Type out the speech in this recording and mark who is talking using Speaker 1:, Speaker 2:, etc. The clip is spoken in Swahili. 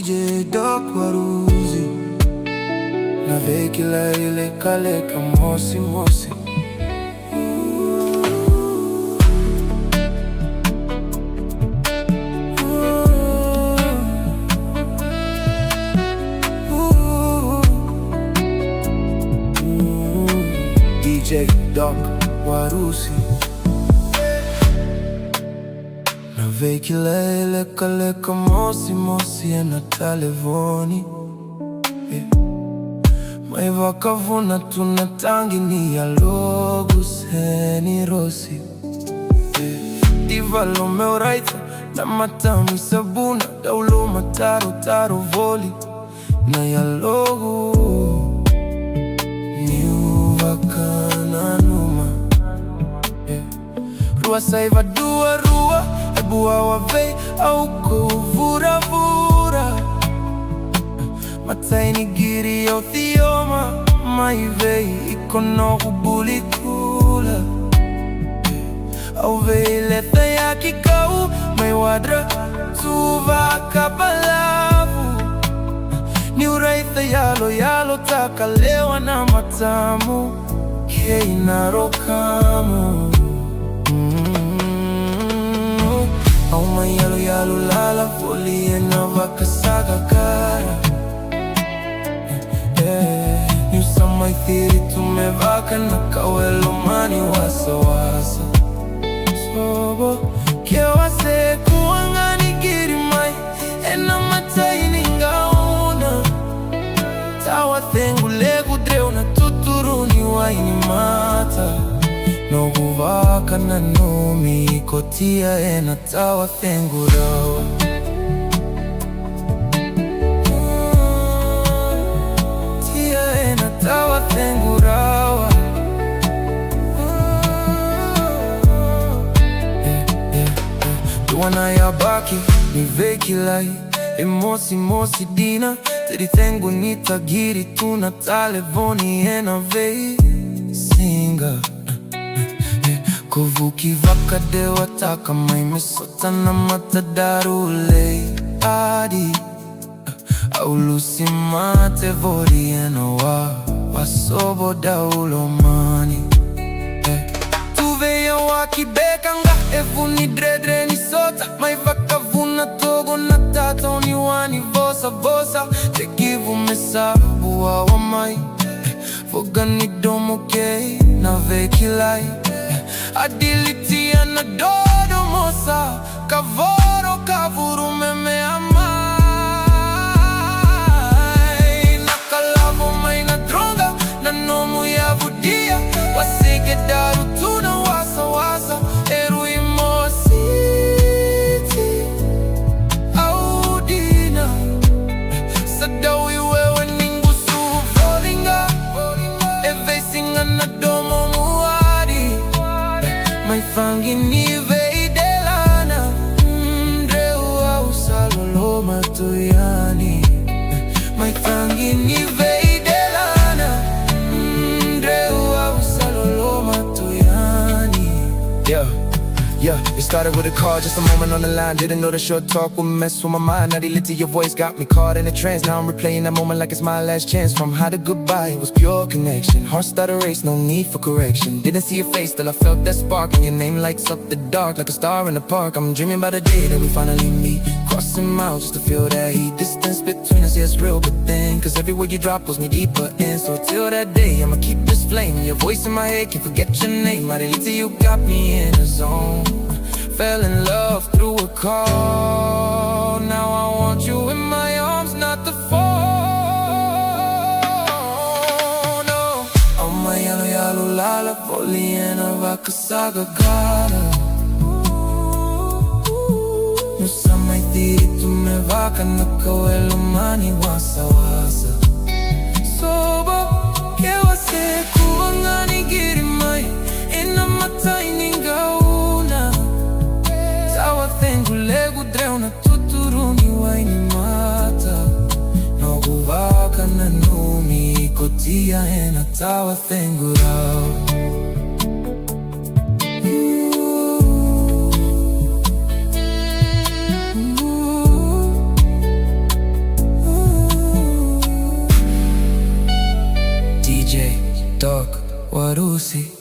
Speaker 1: DJ Doc Warusi na vekila ile kaleka mosi mosi. DJ Doc Warusi na vekila ile kaleka mosi mosi na telefoni. Maiva kavuna tunatangi ni ya logo seni rosi. Diva lo meu raita na matamu sabuna daulo mataro taro voli na ya logo ni uvakana numa. Rua saiva dua rua ebua wavei au kuvura vura matai nigiri au thioma maivei ikono kubulikula au vei letha ya kikau maiwadra tuva kabalavu ni uraitha yalo takalewa na matamu kei narokamu. Au mayalo lala foli ena vakasaga cara. You saw my theory tumevaka na kawelo mani wasa wasa. Sobo kewa se kuangani giri mai ena matai ningaona. Tawa thengu legu dreu na tuturuni waini mata. No guvaka na numi kotia ena tawa thengu rawa. Tawa thengu rawa. Duana ya baki ni vekilai emosi mosi dina teri thengu nitagiri tuna talevoni ena vei singa. Kuvuki vaka dewa taka maimesota na matadarule adi aulusi mate vodi eno wasobo daulo mani. Tuveya wakibekanga evuni dredre ni sota maivaka vuna togo na tato ni wani vosa vosa tekivu mesabu wa wamai foga ni domo kei na vekilai adilitia na dodo mosa kavoro kavuru meme ama. Wasike daru tuna wasa wasa eru imositi audina sadawi wewe ningusu volinga evesinga na domo muari maifangi ni veidelana ndreu au salolo matuyani maifangi ni Yeah, it started with a call, just a moment on the line. Didn't know the short talk would mess with my mind. Now they lit to your voice, got me caught in a trance. Now I'm replaying that moment like it's my last chance. From high to goodbye, it was pure connection. Heart started race, no need for correction. Didn't see your face, till I felt that spark. And your name lights up the dark like a star in the park. I'm dreaming about the day that we finally meet. Crossing miles just to feel that heat. Distance between us, yeah, it's real, but then cause every word you drop pulls me deeper in. So till that day, I'ma keep this flame. Your voice in my head, can't forget your name. Marilita, you got me in the zone. Fell in love through a call. Now I want you in my arms, not the phone. No. Oh my yalo lala foli ena vakasaga gara. Nusa mai tiri tumevaka na kawelo mani wasa wasa. Sobo kewa se kuangani giri mai ena matai ningaona. Tawa thengu legu dreu na tuturuni waini mata. No guvaka na numi kotia ena tawa thengu rao. TikTok Warusi.